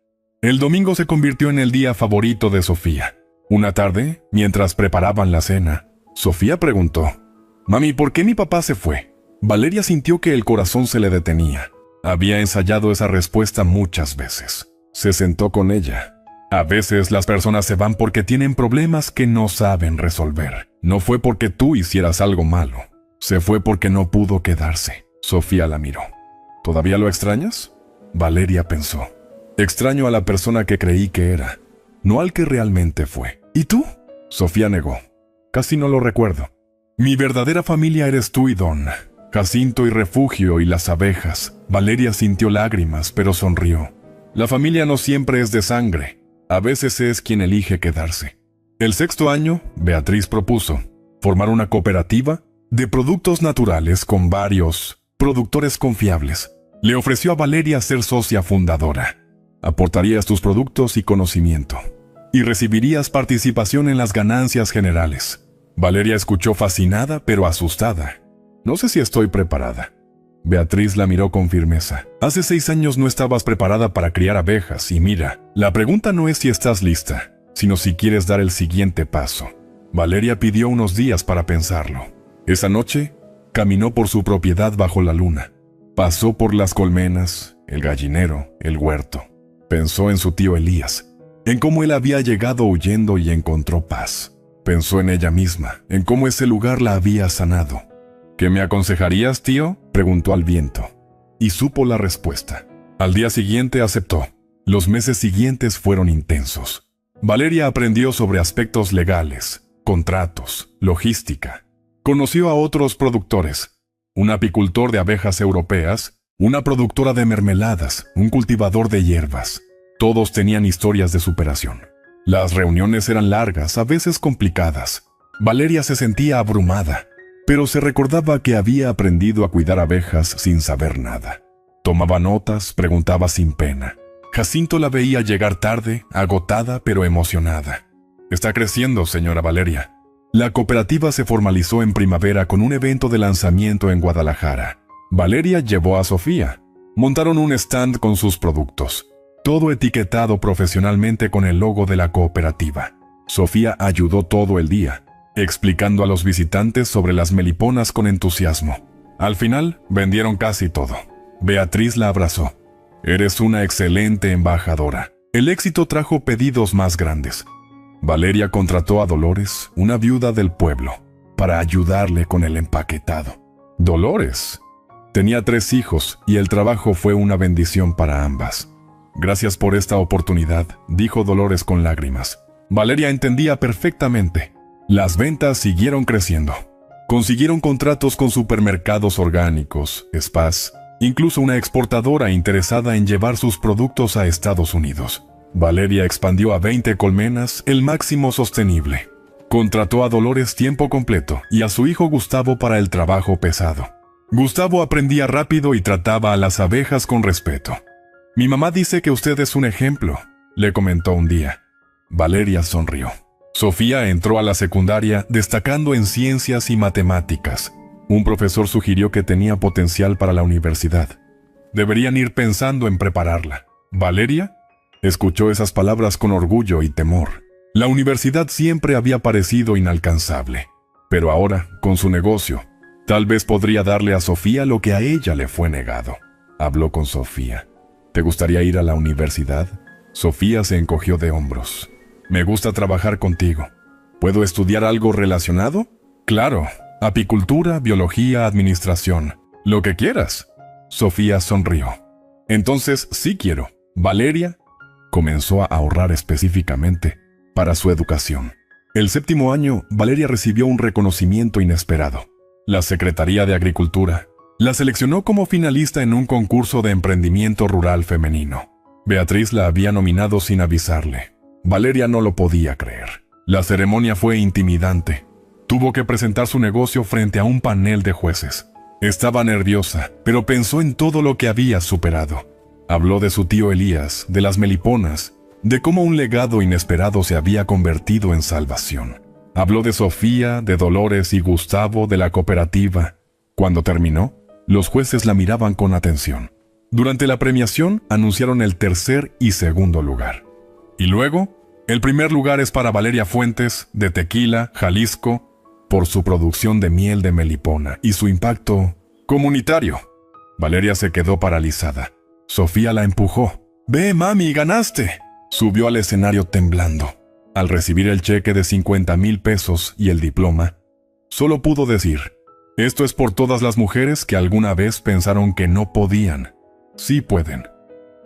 [SPEAKER 1] El domingo se convirtió en el día favorito de Sofía. Una tarde, mientras preparaban la cena, Sofía preguntó: «Mami, ¿por qué mi papá se fue?». Valeria sintió que el corazón se le detenía. Había ensayado esa respuesta muchas veces. Se sentó con ella. «A veces las personas se van porque tienen problemas que no saben resolver. No fue porque tú hicieras algo malo. Se fue porque no pudo quedarse». Sofía la miró. «¿Todavía lo extrañas?». Valeria pensó: «Extraño a la persona que creí que era, no al que realmente fue». «¿Y tú?». Sofía negó. «Casi no lo recuerdo. Mi verdadera familia eres tú y Don. Jacinto y Refugio y las abejas». Valeria sintió lágrimas, pero sonrió. «La familia no siempre es de sangre. A veces es quien elige quedarse». El 6.º año, Beatriz propuso formar una cooperativa de productos naturales con varios productores confiables. Le ofreció a Valeria ser socia fundadora. «Aportarías tus productos y conocimiento. y recibirías participación en las ganancias generales. Valeria escuchó fascinada pero asustada. No sé si estoy preparada. Beatriz la miró con firmeza. Hace 6 años no estabas preparada para criar abejas y mira, la pregunta no es si estás lista, sino si quieres dar el siguiente paso. Valeria pidió unos días para pensarlo. Esa noche, caminó por su propiedad bajo la luna. Pasó por las colmenas, el gallinero, el huerto. Pensó en su tío Elías, en cómo él había llegado huyendo y encontró paz. Pensó en ella misma, en cómo ese lugar la había sanado. ¿Qué me aconsejarías, tío?, preguntó al viento. Y supo la respuesta. Al día siguiente aceptó. Los meses siguientes fueron intensos. Valeria aprendió sobre aspectos legales, contratos, logística. Conoció a otros productores, un apicultor de abejas europeas, una productora de mermeladas, un cultivador de hierbas. Todos tenían historias de superación. Las reuniones eran largas, a veces complicadas. Valeria se sentía abrumada, pero se recordaba que había aprendido a cuidar abejas sin saber nada. Tomaba notas, preguntaba sin pena. Jacinto la veía llegar tarde, agotada pero emocionada. Está creciendo, señora Valeria. La cooperativa se formalizó en primavera con un evento de lanzamiento en Guadalajara. Valeria llevó a Sofía. Montaron un stand con sus productos, todo etiquetado profesionalmente con el logo de la cooperativa. Sofía ayudó todo el día, explicando a los visitantes sobre las meliponas con entusiasmo. Al final, vendieron casi todo. Beatriz la abrazó. Eres una excelente embajadora. El éxito trajo pedidos más grandes. Valeria contrató a Dolores, una viuda del pueblo, para ayudarle con el empaquetado. Dolores tenía 3 hijos y el trabajo fue una bendición para ambas. Gracias por esta oportunidad, dijo Dolores con lágrimas. Valeria entendía perfectamente. Las ventas siguieron creciendo. Consiguieron contratos con supermercados orgánicos, spas, incluso una exportadora interesada en llevar sus productos a Estados Unidos. Valeria expandió a 20 colmenas, el máximo sostenible. Contrató a Dolores tiempo completo y a su hijo Gustavo para el trabajo pesado. Gustavo aprendía rápido y trataba a las abejas con respeto. Mi mamá dice que usted es un ejemplo, le comentó un día. Valeria sonrió. Sofía entró a la secundaria destacando en ciencias y matemáticas. Un profesor sugirió que tenía potencial para la universidad. Deberían ir pensando en prepararla. Valeria escuchó esas palabras con orgullo y temor. La universidad siempre había parecido inalcanzable. Pero ahora, con su negocio, tal vez podría darle a Sofía lo que a ella le fue negado. Habló con Sofía. ¿Te gustaría ir a la universidad? Sofía se encogió de hombros. Me gusta trabajar contigo. ¿Puedo estudiar algo relacionado? Claro, apicultura, biología, administración. Lo que quieras. Sofía sonrió. Entonces sí quiero. Valeria comenzó a ahorrar específicamente para su educación. El 7º año, Valeria recibió un reconocimiento inesperado. La Secretaría de Agricultura la seleccionó como finalista en un concurso de emprendimiento rural femenino. Beatriz la había nominado sin avisarle. Valeria no lo podía creer. La ceremonia fue intimidante. Tuvo que presentar su negocio frente a un panel de jueces. Estaba nerviosa, pero pensó en todo lo que había superado. Habló de su tío Elías, de las meliponas, de cómo un legado inesperado se había convertido en salvación. Habló de Sofía, de Dolores y Gustavo, de la cooperativa. Cuando terminó, los jueces la miraban con atención. Durante la premiación, anunciaron el 3er y 2º lugar. Y luego, el 1er lugar es para Valeria Fuentes, de Tequila, Jalisco, por su producción de miel de melipona y su impacto comunitario. Valeria se quedó paralizada. Sofía la empujó. «Ve, mami, ganaste». Subió al escenario temblando. Al recibir el cheque de 50,000 pesos y el diploma, solo pudo decir: «Esto es por todas las mujeres que alguna vez pensaron que no podían. Sí pueden.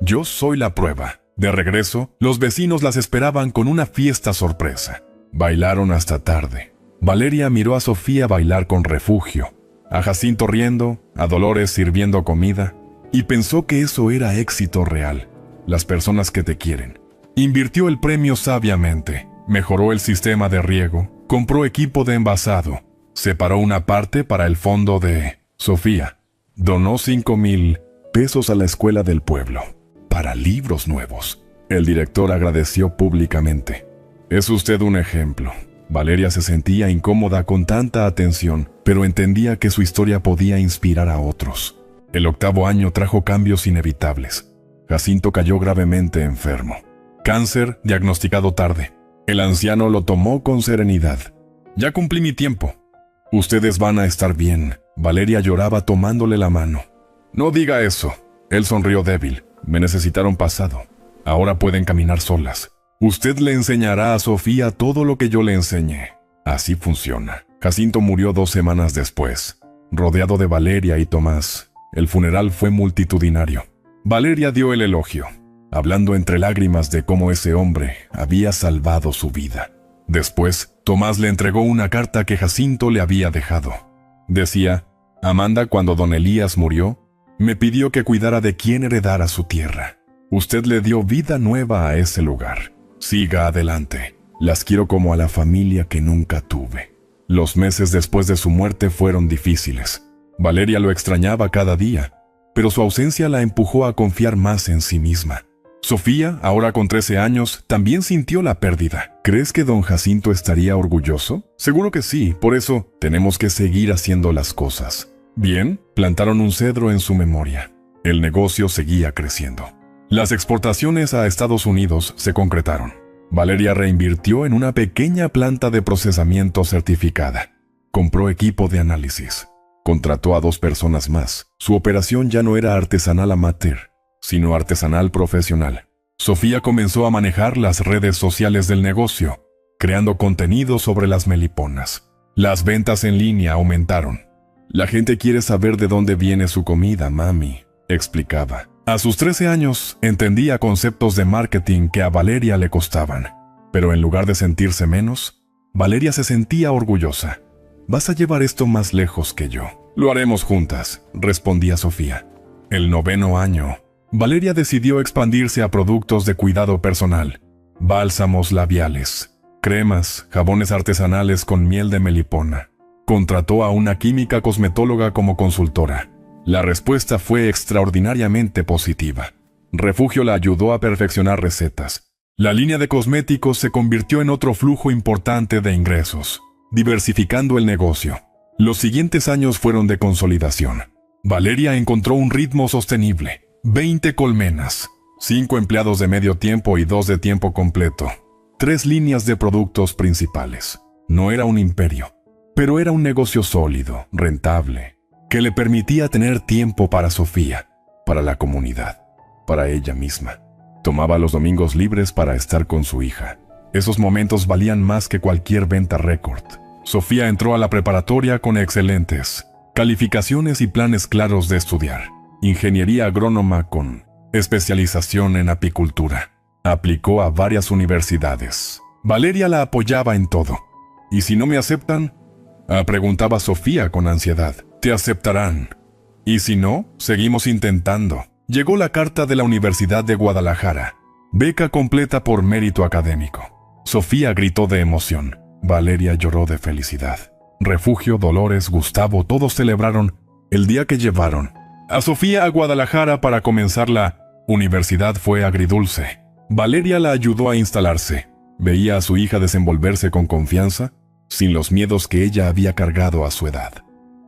[SPEAKER 1] Yo soy la prueba». De regreso, los vecinos las esperaban con una fiesta sorpresa. Bailaron hasta tarde. Valeria miró a Sofía bailar con refugio, a Jacinto riendo, a Dolores sirviendo comida, y pensó que eso era éxito real. Las personas que te quieren. Invirtió el premio sabiamente, mejoró el sistema de riego, compró equipo de envasado, separó una parte para el fondo de Sofía, donó 5,000 pesos a la escuela del pueblo, para libros nuevos. El director agradeció públicamente. Es usted un ejemplo. Valeria se sentía incómoda con tanta atención, pero entendía que su historia podía inspirar a otros. El 8º año trajo cambios inevitables. Jacinto cayó gravemente enfermo. Cáncer diagnosticado tarde. El anciano lo tomó con serenidad. Ya cumplí mi tiempo. Ustedes van a estar bien. Valeria lloraba tomándole la mano. No diga eso. Él sonrió débil. Me necesitaron pasado. Ahora pueden caminar solas. Usted le enseñará a Sofía todo lo que yo le enseñé. Así funciona. Jacinto murió 2 semanas después, rodeado de Valeria y Tomás. El funeral fue multitudinario. Valeria dio el elogio, hablando entre lágrimas de cómo ese hombre había salvado su vida. Después, Tomás le entregó una carta que Jacinto le había dejado. Decía: Amanda, cuando don Elías murió, me pidió que cuidara de quien heredara su tierra. Usted le dio vida nueva a ese lugar. Siga adelante. Las quiero como a la familia que nunca tuve. Los meses después de su muerte fueron difíciles. Valeria lo extrañaba cada día, pero su ausencia la empujó a confiar más en sí misma. Sofía, ahora con 13 años, también sintió la pérdida. ¿Crees que don Jacinto estaría orgulloso? Seguro que sí, por eso tenemos que seguir haciendo las cosas. Bien, plantaron un cedro en su memoria. El negocio seguía creciendo. Las exportaciones a Estados Unidos se concretaron. Valeria reinvirtió en una pequeña planta de procesamiento certificada. Compró equipo de análisis. Contrató a 2 personas más. Su operación ya no era artesanal amateur, sino artesanal profesional. Sofía comenzó a manejar las redes sociales del negocio, creando contenido sobre las meliponas. Las ventas en línea aumentaron. La gente quiere saber de dónde viene su comida, mami, explicaba. A sus 13 años, entendía conceptos de marketing que a Valeria le costaban. Pero en lugar de sentirse menos, Valeria se sentía orgullosa. Vas a llevar esto más lejos que yo. Lo haremos juntas, respondía Sofía. El 9º año, Valeria decidió expandirse a productos de cuidado personal, bálsamos labiales, cremas, jabones artesanales con miel de melipona. Contrató a una química cosmetóloga como consultora. La respuesta fue extraordinariamente positiva. Refugio la ayudó a perfeccionar recetas. La línea de cosméticos se convirtió en otro flujo importante de ingresos, diversificando el negocio. Los siguientes años fueron de consolidación. Valeria encontró un ritmo sostenible. 20 colmenas, 5 empleados de medio tiempo y 2 de tiempo completo. 3 líneas de productos principales. No era un imperio, pero era un negocio sólido, rentable, que le permitía tener tiempo para Sofía, para la comunidad, para ella misma. Tomaba los domingos libres para estar con su hija. Esos momentos valían más que cualquier venta récord. Sofía entró a la preparatoria con excelentes calificaciones y planes claros de estudiar. Ingeniería agrónoma con especialización en apicultura. Aplicó a varias universidades. Valeria la apoyaba en todo. ¿Y si no me aceptan? Preguntaba Sofía con ansiedad. Te aceptarán. Y si no, seguimos intentando. Llegó la carta de la Universidad de Guadalajara. Beca completa por mérito académico. Sofía gritó de emoción. Valeria lloró de felicidad. Refugio, Dolores, Gustavo, todos celebraron el día que llevaron a Sofía a Guadalajara para comenzar la universidad. Fue agridulce. Valeria la ayudó a instalarse. Veía a su hija desenvolverse con confianza, sin los miedos que ella había cargado a su edad.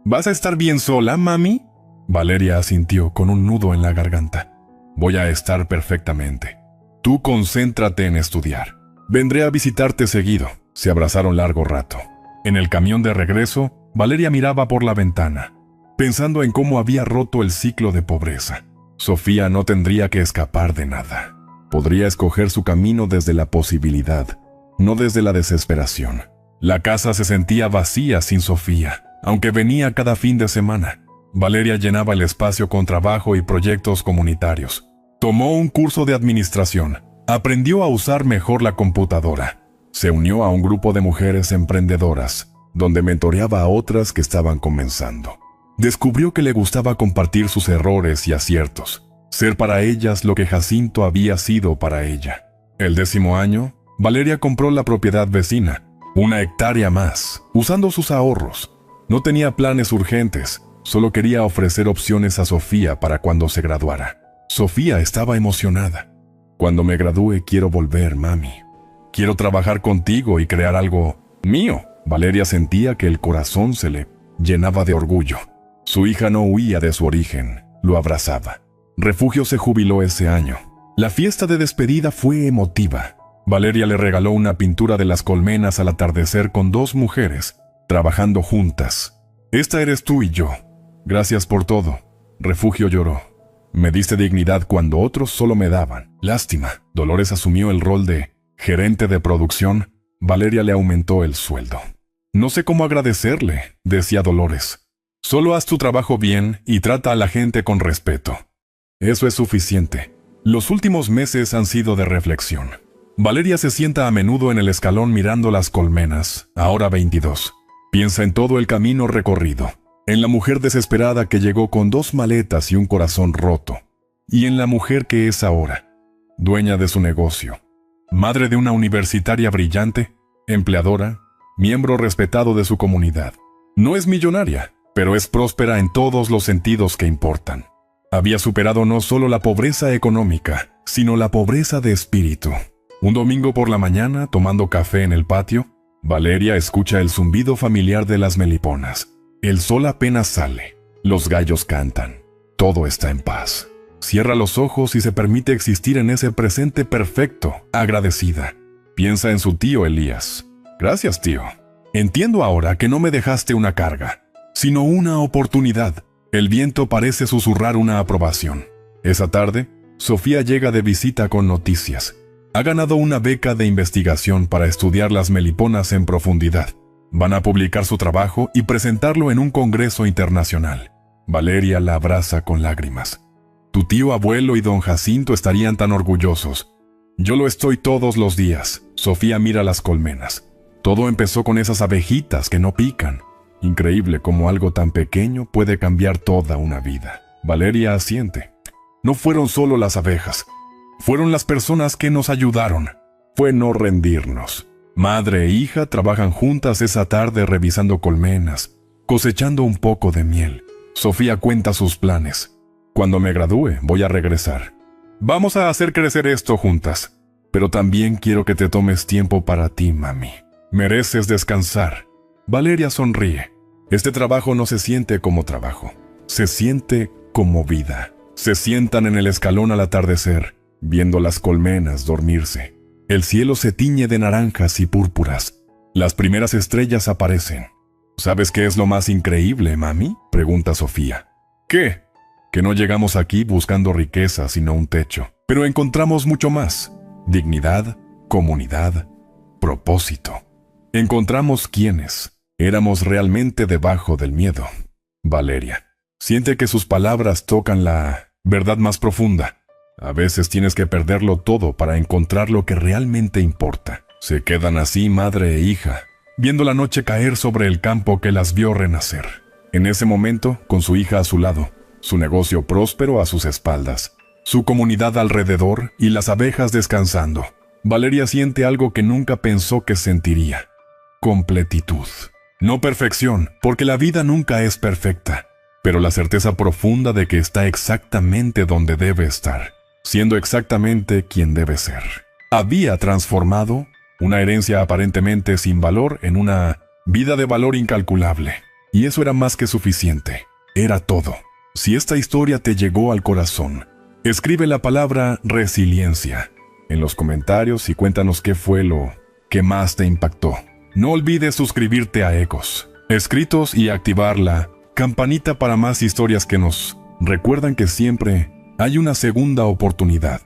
[SPEAKER 1] ¿Vas a estar bien sola, mami? Valeria asintió con un nudo en la garganta. Voy a estar perfectamente. Tú concéntrate en estudiar. Vendré a visitarte seguido. Se abrazaron largo rato. En el camión de regreso, Valeria miraba por la ventana, pensando en cómo había roto el ciclo de pobreza. Sofía no tendría que escapar de nada. Podría escoger su camino desde la posibilidad, no desde la desesperación. La casa se sentía vacía sin Sofía, aunque venía cada fin de semana. Valeria llenaba el espacio con trabajo y proyectos comunitarios. Tomó un curso de administración. Aprendió a usar mejor la computadora. Se unió a un grupo de mujeres emprendedoras, donde mentoreaba a otras que estaban comenzando. Descubrió que le gustaba compartir sus errores y aciertos, ser para ellas lo que Jacinto había sido para ella. El 10º año, Valeria compró la propiedad vecina, 1 hectárea más, usando sus ahorros. No tenía planes urgentes, solo quería ofrecer opciones a Sofía para cuando se graduara. Sofía estaba emocionada. Cuando me gradúe quiero volver, mami. Quiero trabajar contigo y crear algo mío. Valeria sentía que el corazón se le llenaba de orgullo. Su hija no huía de su origen, lo abrazaba. Refugio se jubiló ese año. La fiesta de despedida fue emotiva. Valeria le regaló una pintura de las colmenas al atardecer con 2 mujeres, trabajando juntas. Esta eres tú y yo. Gracias por todo. Refugio lloró. Me diste dignidad cuando otros solo me daban lástima. Dolores asumió el rol de gerente de producción. Valeria le aumentó el sueldo. No sé cómo agradecerle, decía Dolores. Solo haz tu trabajo bien y trata a la gente con respeto. Eso es suficiente. Los últimos meses han sido de reflexión. Valeria se sienta a menudo en el escalón mirando las colmenas, ahora 22. Piensa en todo el camino recorrido, en la mujer desesperada que llegó con 2 maletas y un corazón roto, y en la mujer que es ahora, dueña de su negocio, madre de una universitaria brillante, empleadora, miembro respetado de su comunidad. No es millonaria, pero es próspera en todos los sentidos que importan. Había superado no solo la pobreza económica, sino la pobreza de espíritu. Un domingo por la mañana, tomando café en el patio, Valeria escucha el zumbido familiar de las meliponas. El sol apenas sale. Los gallos cantan. Todo está en paz. Cierra los ojos y se permite existir en ese presente perfecto, agradecida. Piensa en su tío Elías. Gracias, tío. Entiendo ahora que no me dejaste una carga, sino una oportunidad. El viento parece susurrar una aprobación. Esa tarde, Sofía llega de visita con noticias. Ha ganado una beca de investigación para estudiar las meliponas en profundidad. Van a publicar su trabajo y presentarlo en un congreso internacional. Valeria la abraza con lágrimas. Tu tío abuelo y don Jacinto estarían tan orgullosos. Yo lo estoy todos los días. Sofía mira las colmenas. Todo empezó con esas abejitas que no pican. Increíble cómo algo tan pequeño puede cambiar toda una vida. Valeria asiente. No fueron solo las abejas. Fueron las personas que nos ayudaron. Fue no rendirnos. Madre e hija trabajan juntas esa tarde revisando colmenas, cosechando un poco de miel. Sofía cuenta sus planes. Cuando me gradúe, voy a regresar. Vamos a hacer crecer esto juntas. Pero también quiero que te tomes tiempo para ti, mami. Mereces descansar. Valeria sonríe. Este trabajo no se siente como trabajo. Se siente como vida. Se sientan en el escalón al atardecer, viendo las colmenas dormirse. El cielo se tiñe de naranjas y púrpuras. Las primeras estrellas aparecen. ¿Sabes qué es lo más increíble, mami?, pregunta Sofía. ¿Qué? Que no llegamos aquí buscando riqueza, sino un techo. Pero encontramos mucho más. Dignidad, comunidad, propósito. Encontramos quiénes éramos realmente debajo del miedo. Valeria siente que sus palabras tocan la verdad más profunda. A veces tienes que perderlo todo para encontrar lo que realmente importa. Se quedan así madre e hija, viendo la noche caer sobre el campo que las vio renacer. En ese momento, con su hija a su lado, su negocio próspero a sus espaldas, su comunidad alrededor y las abejas descansando, Valeria siente algo que nunca pensó que sentiría. Completitud. No perfección, porque la vida nunca es perfecta, pero la certeza profunda de que está exactamente donde debe estar, siendo exactamente quien debe ser. Había transformado una herencia aparentemente sin valor en una vida de valor incalculable. Y eso era más que suficiente. Era todo. Si esta historia te llegó al corazón, escribe la palabra resiliencia en los comentarios y cuéntanos qué fue lo que más te impactó. No olvides suscribirte a Ecos Escritos y activar la campanita para más historias que nos recuerdan que siempre hay una segunda oportunidad.